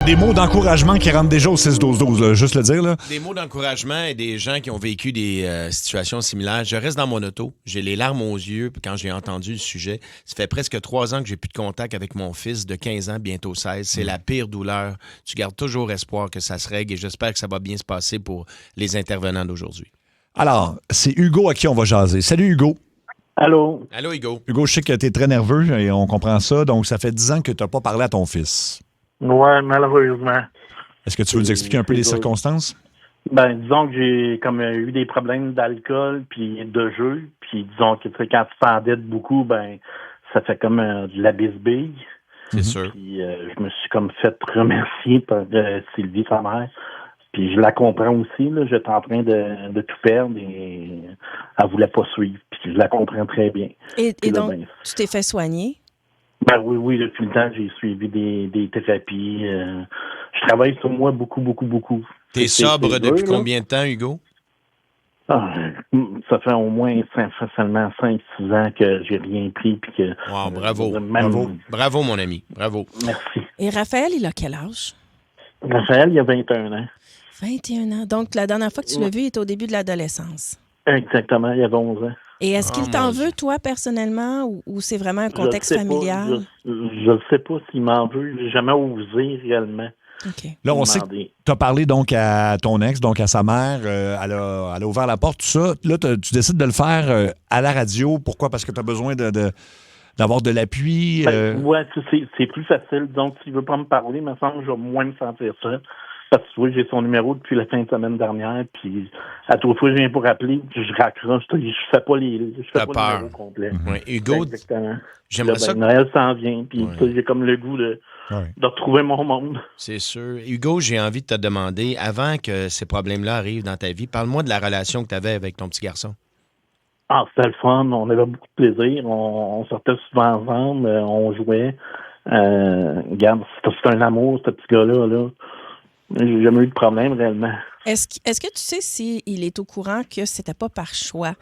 Des mots d'encouragement qui rentrent déjà au 6-12-12, là, juste le dire. Là. Des mots d'encouragement et des gens qui ont vécu des situations similaires. Je reste dans mon auto. J'ai les larmes aux yeux quand j'ai entendu le sujet. Ça fait presque 3 ans que j'ai plus de contact avec mon fils de 15 ans, bientôt 16. C'est la pire douleur. Tu gardes toujours espoir que ça se règle et j'espère que ça va bien se passer pour les intervenants d'aujourd'hui. Alors, c'est Hugo à qui on va jaser. Salut Hugo. Allô? Allô, Hugo. Hugo, je sais que tu es très nerveux et on comprend ça. Donc, ça fait 10 ans que tu n'as pas parlé à ton fils. Ouais, malheureusement. Est-ce que tu veux nous expliquer un peu les circonstances? Ben, disons que j'ai comme eu des problèmes d'alcool puis de jeu. Puis disons que tu sais, quand tu t'endettes beaucoup, ben ça fait comme de la bisbille. C'est sûr. Puis je me suis comme fait remercier par Sylvie, sa mère. Puis je la comprends aussi, là. J'étais en train de tout perdre et elle voulait pas suivre. Puis je la comprends très bien. Et Puis là, donc, ben, tu t'es fait soigner? Ben oui, depuis le temps, j'ai suivi des thérapies. Je travaille sur moi beaucoup. T'es C'est sobre dur, depuis là. combien de temps, Hugo? Ah, ça fait au moins facilement 5-6 ans que j'ai rien pris. Puis que, Wow, bravo. même- Bravo, mon ami. Bravo. Merci. Et Raphaël, il a quel âge? Raphaël, il y a 21 ans. 21 ans. Donc, la dernière fois que tu l'as vu, il était au début de l'adolescence. Exactement, il y avait 11 ans. Et est-ce qu'il t'en mon veut, toi, personnellement, ou c'est vraiment un Je contexte sais pas, familial? je ne sais pas s'il m'en veut. J'ai jamais osé réellement. OK. Là, on sait que demander. tu as parlé donc à ton ex, donc à sa mère. Elle a ouvert la porte, tout ça. Là, tu décides de le faire à la radio. Pourquoi? Parce que tu as besoin d'avoir de l'appui. Ouais, c'est plus facile. Donc, s'il veut pas me parler, il me semble que je vais moins me sentir ça. Parce que tu vois, j'ai son numéro depuis la fin de semaine dernière, puis à toute fois, je viens pour appeler, puis je raccroche, je fais pas le numéro complet. Ouais, Hugo, Exactement. j'aimerais Là, ça. Noël s'en vient, puis Ouais. tu sais, j'ai comme le goût de retrouver mon monde. C'est sûr. Hugo, j'ai envie de te demander, avant que ces problèmes-là arrivent dans ta vie, parle-moi de la relation que tu avais avec ton petit garçon. Ah, c'était le fun, on avait beaucoup de plaisir, on sortait souvent ensemble, on jouait. Regarde, c'est un amour, ce petit gars-là, là. J'ai jamais eu de problème, réellement. Est-ce que tu sais s'il est au courant que c'était pas par choix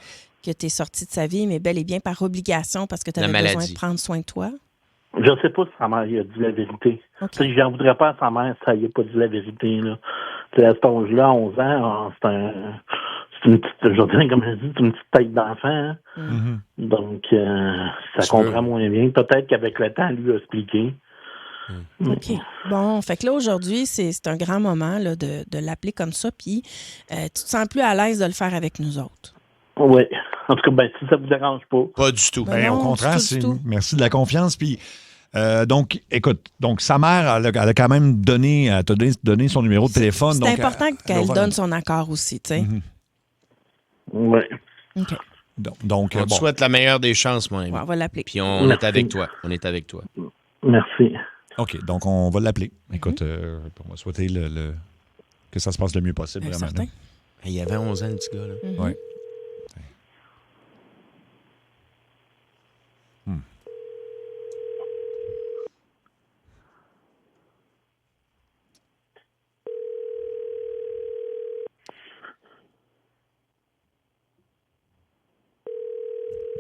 que tu es sorti de sa vie, mais bel et bien par obligation parce que tu La avais besoin maladie. de prendre soin de toi? Je sais pas si sa mère lui a dit la vérité. OK. Tu sais, j'en voudrais pas à sa mère si elle lui a pas dit la vérité, là. Tu sais, à cet âge-là, à 11 ans, c'est une petite, je veux dire, comme je dis, c'est une petite tête d'enfant, hein. Donc, ça Tu comprend veux- moins bien. Peut-être qu'avec le temps, elle lui a expliqué. OK. Bon, fait que là, aujourd'hui, c'est un grand moment là, de l'appeler comme ça, puis tu te sens plus à l'aise de le faire avec nous autres. Oui. En tout cas, ben, si ça vous dérange pas. Pas du tout. Ben non, au contraire, du tout. merci de la confiance. Puis, donc, écoute, donc sa mère, elle a quand même donné son numéro de téléphone. C'est donc, important elle qu'elle va- donne son accord aussi, tu sais. Oui. OK. Donc, On te bon. souhaite la meilleure des chances, mon ami. Ouais, on va l'appeler. Puis on Merci. est avec toi. On est avec toi. Merci. OK, donc on va l'appeler. Écoute, on va souhaiter que ça se passe le mieux possible, vraiment. Certain. Il y avait 11 ans, le petit gars, là. là. Ouais.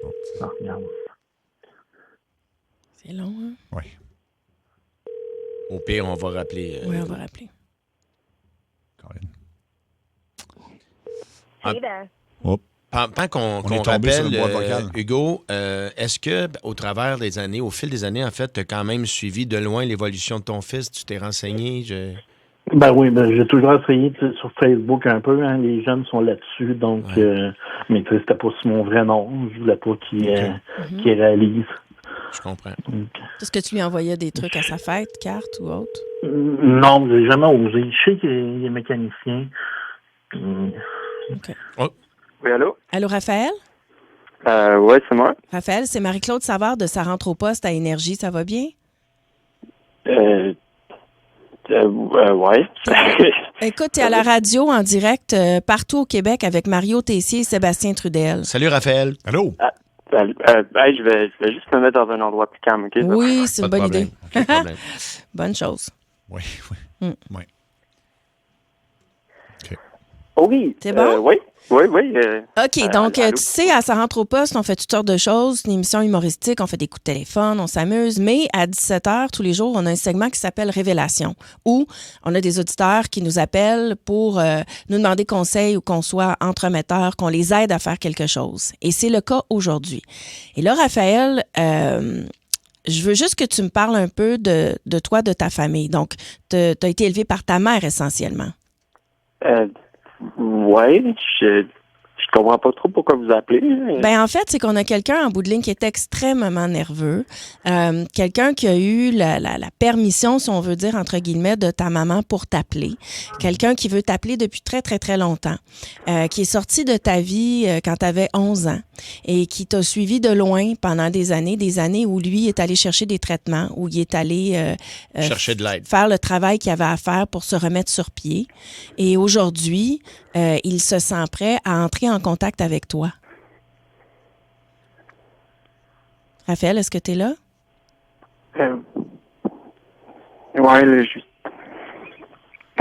Bon, Ah, regarde. C'est long, hein? ouais. Au pire, on va rappeler. Oui, on va rappeler. Colin. Hey there. Hop. Pendant qu'on On est tombé sur rappelle, une boîte vocale. Hugo, est-ce que au travers des années, au fil des années, en fait, tu as quand même suivi de loin l'évolution de ton fils? Tu t'es renseigné? Ben oui, ben, j'ai toujours essayé tu sais, sur Facebook un peu, hein, les jeunes sont là-dessus, donc mais tu sais, c'était pas sur mon vrai nom, je voulais pas qu'il réalise. Je comprends. Donc, Est-ce que tu lui envoyais des trucs à sa fête, carte ou autre? non, j'ai jamais osé. Je sais qu'il est mécanicien. OK. Oui, allô? Allô, Raphaël? Oui, c'est moi. Raphaël, c'est Marie-Claude Savard de Ça rentre au poste à Énergie. Ça va bien? Ouais. Écoute, tu es à la radio en direct partout au Québec avec Mario Tessier et Sébastien Trudel. Salut, Raphaël. Allô? Je vais juste me mettre dans un endroit plus calme, OK? Oui, c'est une Pas de bonne problème. idée. Aucun problème. Bonne chose. Oui, oui. Mm. Oui. OK. Oui. C'est bon? Oui. OK, donc allô? tu sais, à Ça rentre au poste, on fait toutes sortes de choses. C'est une émission humoristique, on fait des coups de téléphone, on s'amuse. Mais à 17h, tous les jours, on a un segment qui s'appelle Révélation, où on a des auditeurs qui nous appellent pour nous demander conseil ou qu'on soit entremetteurs, qu'on les aide à faire quelque chose. Et c'est le cas aujourd'hui. Et là, Raphaël, je veux juste que tu me parles un peu de toi, de ta famille. Donc, tu as été élevé par ta mère essentiellement. Ouais, je comprends pas trop pourquoi vous appelez. Ben en fait, c'est qu'on a quelqu'un en bout de ligne qui est extrêmement nerveux. Quelqu'un qui a eu la permission, si on veut dire, entre guillemets, de ta maman pour t'appeler. Quelqu'un qui veut t'appeler depuis très, très, très longtemps. Qui est sorti de ta vie quand tu avais 11 ans et qui t'a suivi de loin pendant des années où lui est allé chercher des traitements, où il est allé Chercher de l'aide. faire le travail qu'il avait à faire pour se remettre sur pied. Et aujourd'hui, il se sent prêt à entrer en contact avec toi. Raphaël, est-ce que tu es là? Ouais, là, je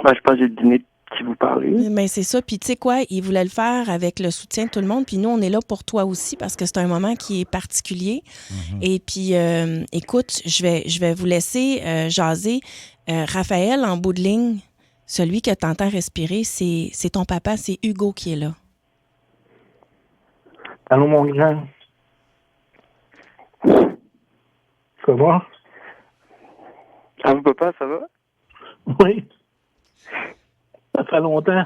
pense que j'ai deviné de qui vous parlez. Mais c'est ça. Puis tu sais quoi, il voulait le faire avec le soutien de tout le monde. Puis nous, on est là pour toi aussi parce que c'est un moment qui est particulier. Et puis, écoute, je vais vous laisser jaser. Raphaël, en bout de ligne, celui que tu entends respirer, c'est ton papa, c'est Hugo qui est là. Allô, mon grand? Ça va? Allô, papa, ça va? Oui. Ça fait longtemps.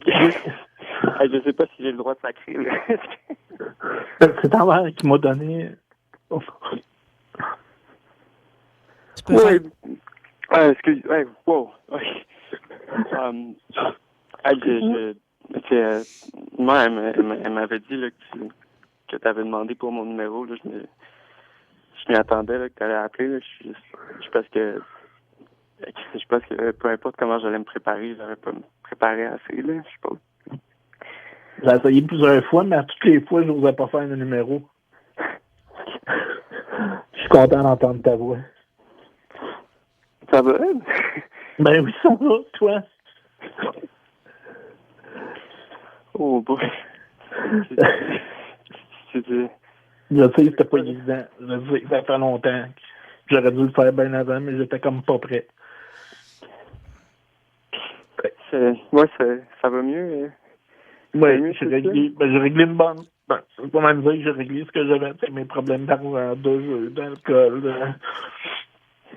Je sais pas si j'ai le droit de sacrer, là. C'est ta mère qui m'a donné... Tu peux faire... Excuse, wow. Moi, elle m'avait dit là, que tu avais demandé pour mon numéro. Là, je m'y attendais là, que tu allais appeler. Là, je pense que peu importe comment j'allais me préparer, j'aurais pas me préparé assez. Là, je pense. J'ai essayé plusieurs fois, mais à toutes les fois, je n'osais pas faire le numéro. Je suis content d'entendre ta voix. Ça va? Ben oui, ça va, toi. Oh boy. Je sais, c'était pas évident. Je sais, ça fait longtemps. J'aurais dû le faire bien avant, mais j'étais comme pas prêt. Ça va mieux. Oui, j'ai réglé une bonne. Ben, je peux pas même dire que j'ai réglé ce que j'avais, c'est mes problèmes d'argent, de jeu, d'alcool.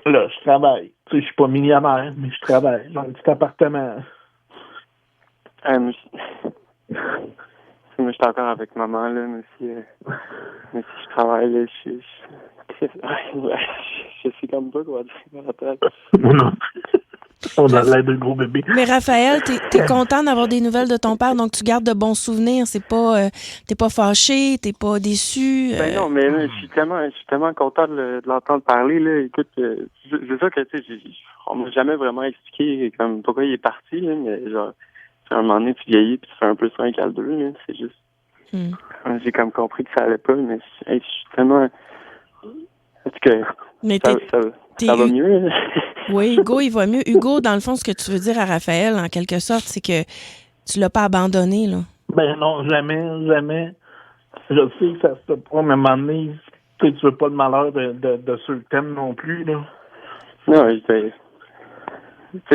Là, je travaille. Tu sais, je suis pas millionnaire, mais je travaille dans un petit appartement. Moi, je suis encore avec maman, là, mais si je travaille, là, je sais comme pas quoi dire. Non. On a l'air de gros bébé. Mais Raphaël, t'es content d'avoir des nouvelles de ton père, donc tu gardes de bons souvenirs. C'est pas, t'es pas fâché, t'es pas déçu. Ben non, mais là, je suis tellement content de l'entendre parler. Là. Écoute, c'est ça que tu sais, on m'a jamais vraiment expliqué comme pourquoi il est parti, là, mais genre, à un moment donné, tu vieillis puis tu fais un peu 5 à 2, là, c'est juste. J'ai comme compris que ça allait pas, mais je suis tellement. Est-ce que mais ça va mieux? Oui, Hugo, il va mieux. Hugo, dans le fond, ce que tu veux dire à Raphaël, en quelque sorte, c'est que tu l'as pas abandonné, là. Ben non, jamais. Je sais que ça se peut pas, mais à un moment donné, tu veux pas le malheur de ceux que t'aimes non plus, là. Non, je vais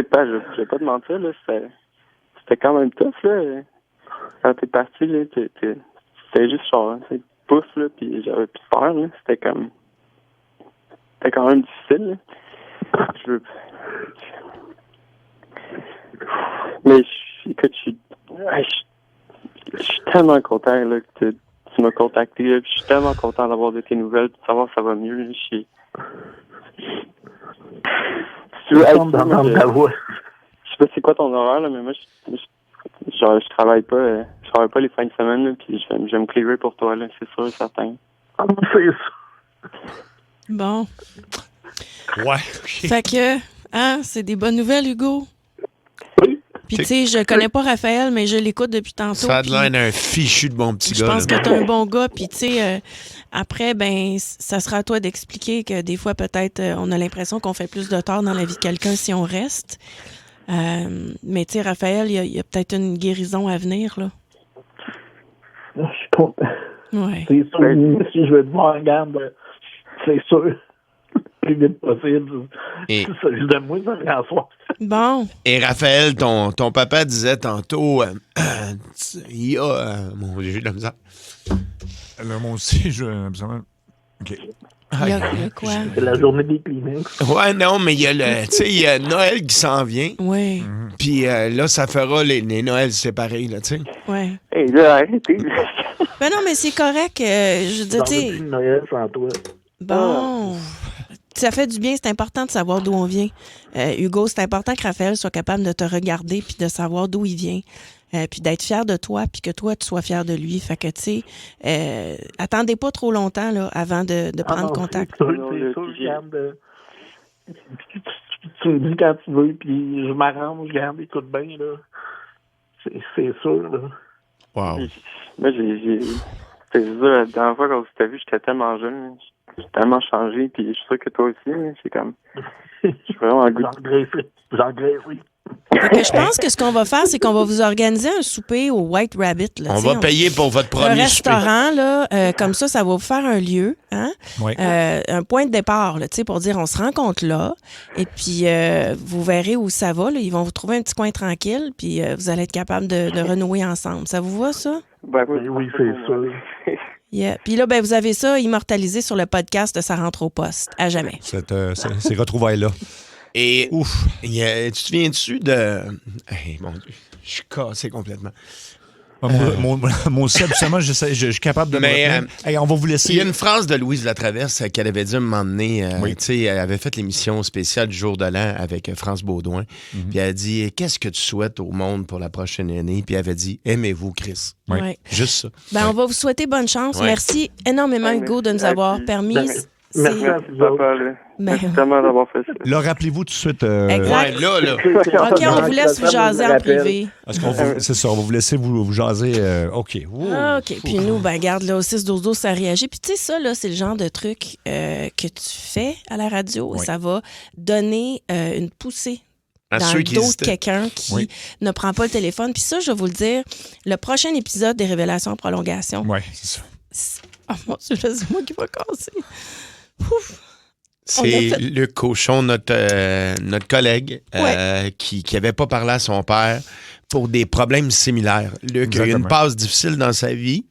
pas te mentir, là, c'était quand même tough, là. Quand t'es parti, là, c'était juste genre, pouf, là, puis j'avais plus de faire, là. C'était quand même difficile, là. Mais écoute, je suis tellement content là, que tu m'as contacté. Là, je suis tellement content d'avoir de tes nouvelles, de savoir que ça va mieux. Là, je sais pas c'est quoi ton horaire, là, mais moi, je travaille pas. Je travaille pas les fins de semaine, là, puis je vais me clearer pour toi, là, c'est sûr et certain. C'est ça. Bon. Ouais. Fait que, c'est des bonnes nouvelles, Hugo? Oui. Puis, tu sais, je connais pas Raphaël, mais je l'écoute depuis tantôt. Ça a puis l'air d'un fichu de bon petit je gars. pense là. que t'es un bon gars. Puis, tu sais, après, ben, ça sera à toi d'expliquer que des fois, peut-être, on a l'impression qu'on fait plus de tort dans la vie de quelqu'un si on reste. Mais, tu sais, Raphaël, il y a peut-être une guérison à venir, là. Je suis content. Ouais. C'est sûr, si je veux te voir en garde, c'est sûr. Le plus vite possible. Et- Ça, je donne moi ça François. Bon. Et Raphaël, ton papa disait tantôt, il y a... mon Dieu, j'ai de la misère. Là, moi aussi, absolument. OK. Il y a quoi? C'est la journée des Kleenex. Ouais, non, mais il y a il y a Noël qui s'en vient. Oui, Puis là, ça fera les Noëls séparés, là, tu sais. oui. Hey, là, arrêtez. Ben non, mais c'est correct. Je veux dire, J'en tu veux sais, plus de Noël sans toi. bon. Ça fait du bien, c'est important de savoir d'où on vient. Hugo, c'est important que Raphaël soit capable de te regarder puis de savoir d'où il vient. Puis d'être fier de toi, puis que toi, tu sois fier de lui. Fait que, tu sais, attendez pas trop longtemps là, avant de prendre contact. C'est sûr, regarde. Tu me dis quand tu veux, puis je m'arrange, regarde, écoute bien, là. C'est sûr, là. Wow. Moi, j'ai... C'est ça, la dernière fois qu'on s'était vu, j'étais tellement jeune. J'ai tellement changé, puis je suis sûr que toi aussi, là, c'est comme... Je suis vraiment en goût. J'engraisse. Fait que je pense que ce qu'on va faire, c'est qu'on va vous organiser un souper au White Rabbit. Là, On tu sais, va payer pour votre un premier souper. restaurant, là, comme ça va vous faire un lieu, hein? Oui. Un point de départ, là, tu sais, pour dire on se rencontre là, et puis vous verrez où ça va. Là. Ils vont vous trouver un petit coin tranquille, puis vous allez être capable de renouer ensemble. Ça vous va, ça? Ben, Oui, c'est sûr. Yeah. Puis là, ben, vous avez ça immortalisé sur le podcast de Ça rentre au poste, à jamais. Ces retrouvailles-là. Et Ouf. tu te souviens-tu de... Hey, mon Dieu, je suis cassé complètement. Moi aussi, absolument, je suis capable de me Mais, retenir. Hey, on va vous laisser. Il y a une phrase de Louise Latraverse qu'elle avait dit à un moment donné. Oui. Tu sais, elle avait fait l'émission spéciale du Jour de l'An avec France Baudouin. Puis elle a dit, qu'est-ce que tu souhaites au monde pour la prochaine année? Puis elle avait dit, aimez-vous, Chris. Oui. Ouais. Juste ça. Ben, on va vous souhaiter bonne chance. Ouais. Merci énormément, Hugo, de nous avoir permis. Merci à vous autres. Papa, là. Ben, Merci tellement d'avoir fait ça. Là, rappelez-vous tout de suite. Exact. Ouais, là. OK, on vous laisse vous jaser en privé. C'est ça, on va vous laisser vous jaser. OK. Ah, OK. Puis nous, ben garde là, au 6-12-12, ça réagit. Puis tu sais, ça, là, c'est le genre de truc que tu fais à la radio. Oui. Ça va donner une poussée À dans ceux le qui dos de hésitaient. quelqu'un qui Oui. ne prend pas le téléphone. Puis ça, je vais vous le dire, le prochain épisode des Révélations en prolongation. Oui, c'est ça. Oh mon Dieu, c'est moi qui va casser. Ouf. On a C'est fait- Luc Cochon, notre collègue, qui n'avait pas parlé à son père pour des problèmes similaires. Luc a eu une Exactement. passe difficile dans sa vie,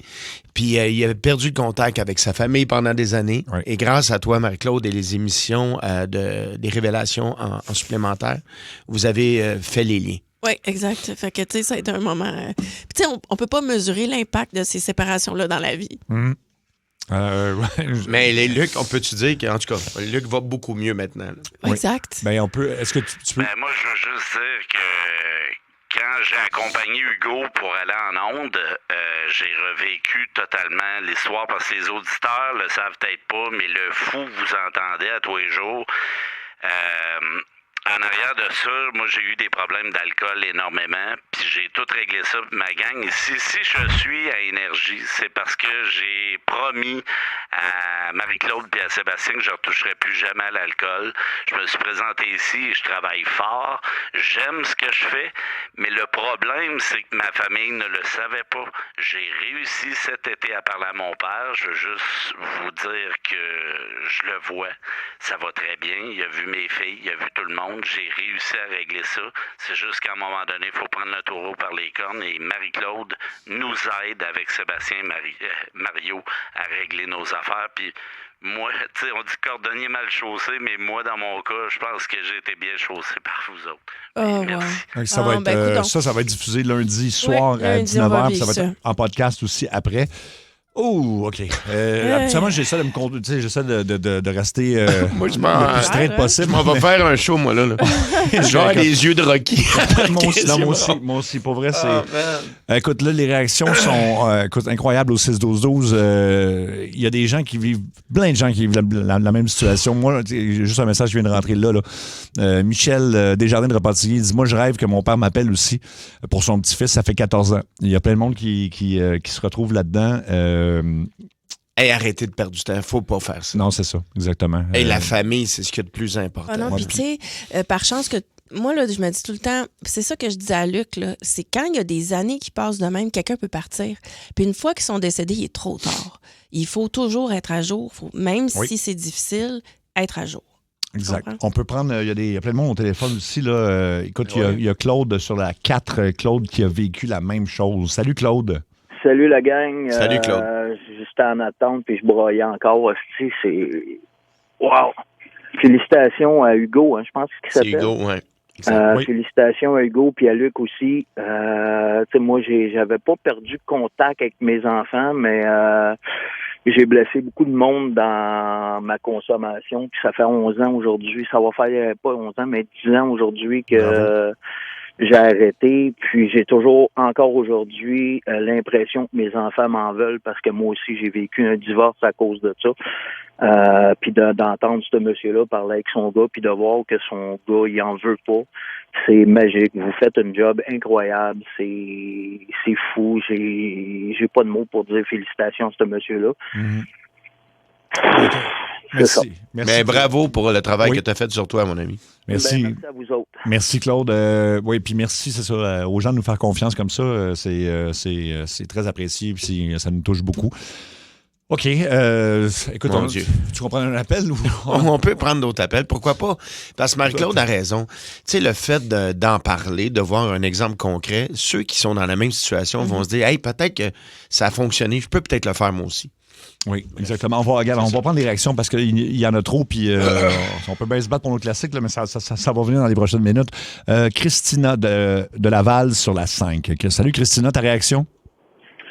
puis il avait perdu le contact avec sa famille pendant des années. Oui. Et grâce à toi, Marie-Claude, et les émissions des révélations en supplémentaire, vous avez fait les liens. Oui, exact. Fait que, tu sais, ça a été un moment. Puis, tu sais, on peut pas mesurer l'impact de ces séparations-là dans la vie. Ouais, Mais les Luc, on peut-tu dire qu'en tout cas, Luc va beaucoup mieux maintenant. là. Oui. Exact. Ben, on peut. Est-ce que tu peux. Ben, moi, je veux juste dire que quand j'ai accompagné Hugo pour aller en onde, j'ai revécu totalement l'histoire parce que les auditeurs le savent peut-être pas, mais le fou vous entendez à tous les jours. En arrière de ça, moi, j'ai eu des problèmes d'alcool énormément, puis j'ai tout réglé ça. Ma gang ici, si je suis à Énergie, c'est parce que j'ai promis à Marie-Claude et à Sébastien que je ne retoucherai plus jamais à l'alcool. Je me suis présenté ici et je travaille fort. J'aime ce que je fais, mais le problème, c'est que ma famille ne le savait pas. J'ai réussi cet été à parler à mon père. Je veux juste vous dire que je le vois. Ça va très bien. Il a vu mes filles, il a vu tout le monde. J'ai réussi à régler ça. C'est juste qu'à un moment donné, il faut prendre le taureau par les cornes et Marie-Claude nous aide avec Sébastien et Mario à régler nos affaires. Puis moi, tu sais, on dit cordonnier mal chaussé, mais moi, dans mon cas, je pense que j'ai été bien chaussé par vous autres. Oh, Merci. wow. Ça va Ah, être, ben, coudonc. ça va être diffusé lundi soir Ouais, à lundi, on va 19h. vivre Ça va ça. être en podcast aussi après. Oh, OK. Habituellement, j'essaie de me conduire, j'essaie de rester Moi, je le plus straight hein? possible. On va faire un show, moi, là. Genre les yeux de Rocky. Moi aussi, pour vrai, c'est... Écoute, là, les réactions sont incroyables au 6-12-12. Il y a des gens qui vivent... Plein de gens qui vivent la même situation. Moi, juste un message qui vient de rentrer là. Michel Desjardins de Repentigny dit « Moi, je rêve que mon père m'appelle aussi pour son petit-fils. Ça fait 14 ans. » Il y a plein de monde qui se retrouve là-dedans. Hey, arrêtez de perdre du temps. Faut pas faire ça. Non, c'est ça, exactement. Hey, la famille, c'est ce qu'il y a de plus important. Ah non, puis tu sais, par chance que moi, là, je me dis tout le temps, c'est ça que je disais à Luc, là, c'est quand il y a des années qui passent de même, quelqu'un peut partir. Puis une fois qu'ils sont décédés, il est trop tard. Il faut toujours être à jour. Même si c'est difficile, être à jour. Exact. On peut prendre, il y a plein de monde au téléphone aussi. Là. Écoute, il y a Claude sur la 4, Claude qui a vécu la même chose. Salut Claude. Salut la gang. Salut Claude. J'étais en attente puis je broyais encore. Hostie, c'est... Wow! Félicitations à Hugo, hein, je pense qu'il s'appelle. C'est Hugo, oui. Oui. Félicitations à Hugo puis à Luc aussi. Moi, j'avais pas perdu contact avec mes enfants, mais j'ai blessé beaucoup de monde dans ma consommation. Puis ça fait 11 ans aujourd'hui. Ça va faire pas 11 ans, mais 10 ans aujourd'hui que j'ai arrêté. Puis j'ai toujours, encore aujourd'hui, l'impression que mes enfants m'en veulent parce que moi aussi, j'ai vécu un divorce à cause de ça. Puis d'entendre ce monsieur-là parler avec son gars, puis de voir que son gars, il en veut pas, c'est magique. Vous faites un job incroyable. C'est fou. J'ai pas de mots pour dire félicitations à ce monsieur-là. Merci. Mais bravo pour le travail que tu as fait sur toi, mon ami. Merci. Merci à vous autres. Merci, Claude. Oui, puis merci, c'est ça, aux gens de nous faire confiance comme ça. C'est très apprécié, puis ça nous touche beaucoup. OK. Écoute, tu comprends un appel? Ou... On peut prendre d'autres appels. Pourquoi pas? Parce que Marie-Claude a raison. Tu sais, le fait d'en parler, de voir un exemple concret, ceux qui sont dans la même situation vont se dire, hey, peut-être que ça a fonctionné. Je peux peut-être le faire moi aussi. Oui, exactement. On va prendre les réactions parce qu'il y en a trop, puis on peut bien se battre pour nos classiques, là, mais ça va venir dans les prochaines minutes. Christina de Laval sur la 5. Salut Christina, ta réaction?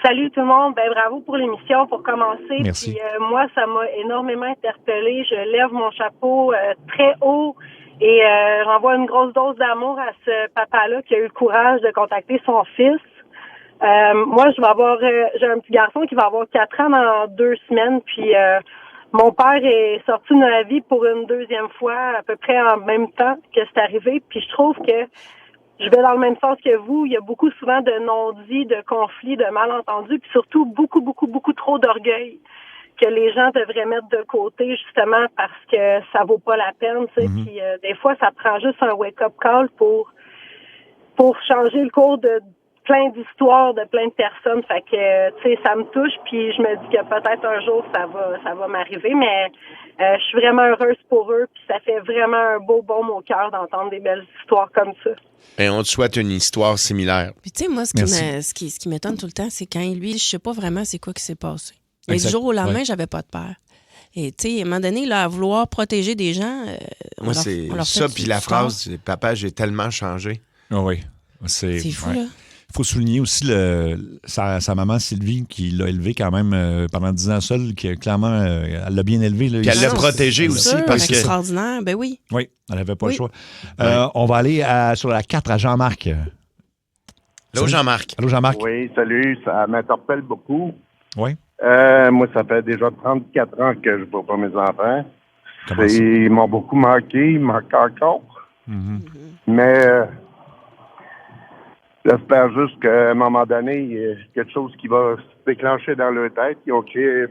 Salut tout le monde. Ben bravo pour l'émission pour commencer. Merci. Puis moi, ça m'a énormément interpellée. Je lève mon chapeau très haut et j'envoie une grosse dose d'amour à ce papa-là qui a eu le courage de contacter son fils. Moi, j'ai un petit garçon qui va avoir 4 ans dans 2 semaines. Puis mon père est sorti de la vie pour une deuxième fois, à peu près en même temps que c'est arrivé. Puis je trouve que je vais dans le même sens que vous. Il y a beaucoup souvent de non-dits, de conflits, de malentendus, puis surtout beaucoup, beaucoup, beaucoup trop d'orgueil que les gens devraient mettre de côté justement parce que ça vaut pas la peine. Tu sais. Puis des fois, ça prend juste un wake-up call pour changer le cours de plein d'histoires de plein de personnes. Fait que, tu sais, ça me touche, puis je me dis que peut-être un jour, ça va m'arriver, mais je suis vraiment heureuse pour eux, puis ça fait vraiment un beau baume au cœur d'entendre des belles histoires comme ça. Et on te souhaite une histoire similaire. Puis tu sais, moi, ce qui m'étonne tout le temps, c'est quand lui, je sais pas vraiment c'est quoi qui s'est passé. Mais du jour au lendemain, j'avais pas de père. Et tu sais, à un moment donné, là, à vouloir protéger des gens, moi, c'est ça, puis la phrase, c'est « Papa, j'ai tellement changé ». Oui, c'est fou, là. Il faut souligner aussi sa maman Sylvie qui l'a élevé quand même pendant 10 ans seule, qui clairement, elle l'a bien élevé. Là, puis elle l'a protégé aussi. Parce que... extraordinaire, ben oui. Oui, elle n'avait pas le choix. On va aller sur la 4 à Jean-Marc. Allô, Jean-Marc. Allô, Jean-Marc. Oui, salut. Ça m'interpelle beaucoup. Oui. Moi, ça fait déjà 34 ans que je ne vois pas mes enfants. Comment ça? Ils m'ont beaucoup manqué. Ils manquent encore. Mm-hmm. Mais... j'espère juste qu'à un moment donné, il y a quelque chose qui va se déclencher dans leur tête.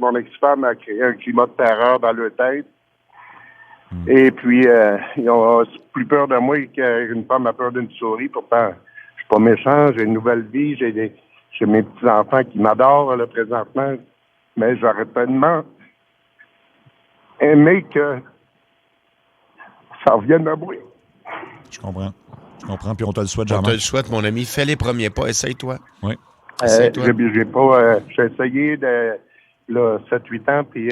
Mon ex-femme a créé un climat de terreur dans leur tête. Et puis, ils ont plus peur de moi qu'une femme a peur d'une souris. Pourtant, je suis pas méchant, j'ai une nouvelle vie, j'ai mes petits-enfants qui m'adorent là, présentement. Mais j'aurais tellement aimé que ça revienne à moi. Je comprends, puis on te le souhaite, On Jean-Marc. te le souhaite, mon ami. Fais les premiers pas. Essaye-toi. Oui. Essaye-toi. J'ai essayé de 7-8 ans, puis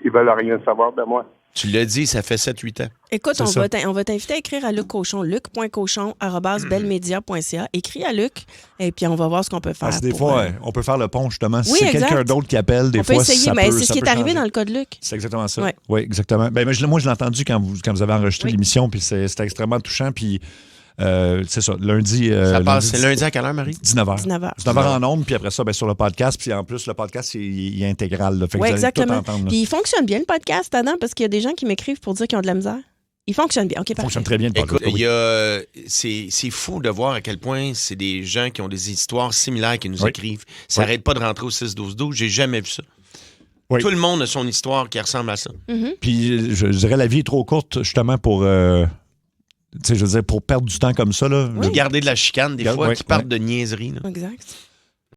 ils veulent rien savoir de moi. Tu l'as dit, ça fait 7-8 ans. Écoute, on va t'inviter à écrire à Luc Cochon, luc.cochon@belmedia.ca. Écris à Luc et puis on va voir ce qu'on peut faire. Parce que des fois, on peut faire le pont, justement. Si Oui, c'est exact. quelqu'un d'autre qui appelle, des on fois, peut essayer, ça mais peut c'est ce qui est arrivé changer. dans le cas de Luc. C'est exactement ça. Ouais. Oui, exactement. Ben, moi, je l'ai entendu quand vous avez enregistré l'émission, puis c'était extrêmement touchant. Puis c'est ça, lundi. C'est lundi à quelle heure, Marie? 19h. 19h en ondes, puis après ça, sur le podcast. Puis en plus, le podcast, il est intégral. Là, fait que oui, vous allez tout exactement. entendre, là. Puis il fonctionne bien, le podcast, Adam, parce qu'il y a des gens qui m'écrivent pour dire qu'ils ont de la misère. Il fonctionne bien. OK, Il parfait. fonctionne très bien, le podcast. Écoute, c'est fou de voir à quel point c'est des gens qui ont des histoires similaires qui nous écrivent. Ça n'arrête pas de rentrer au 6-12-12. J'ai jamais vu ça. Oui. Tout le monde a son histoire qui ressemble à ça. Mm-hmm. Puis je dirais, la vie est trop courte, justement, pour... pour perdre du temps comme ça. Là. Garder de la chicane, des fois, Ouais, qui partent de niaiseries. Là. Exact.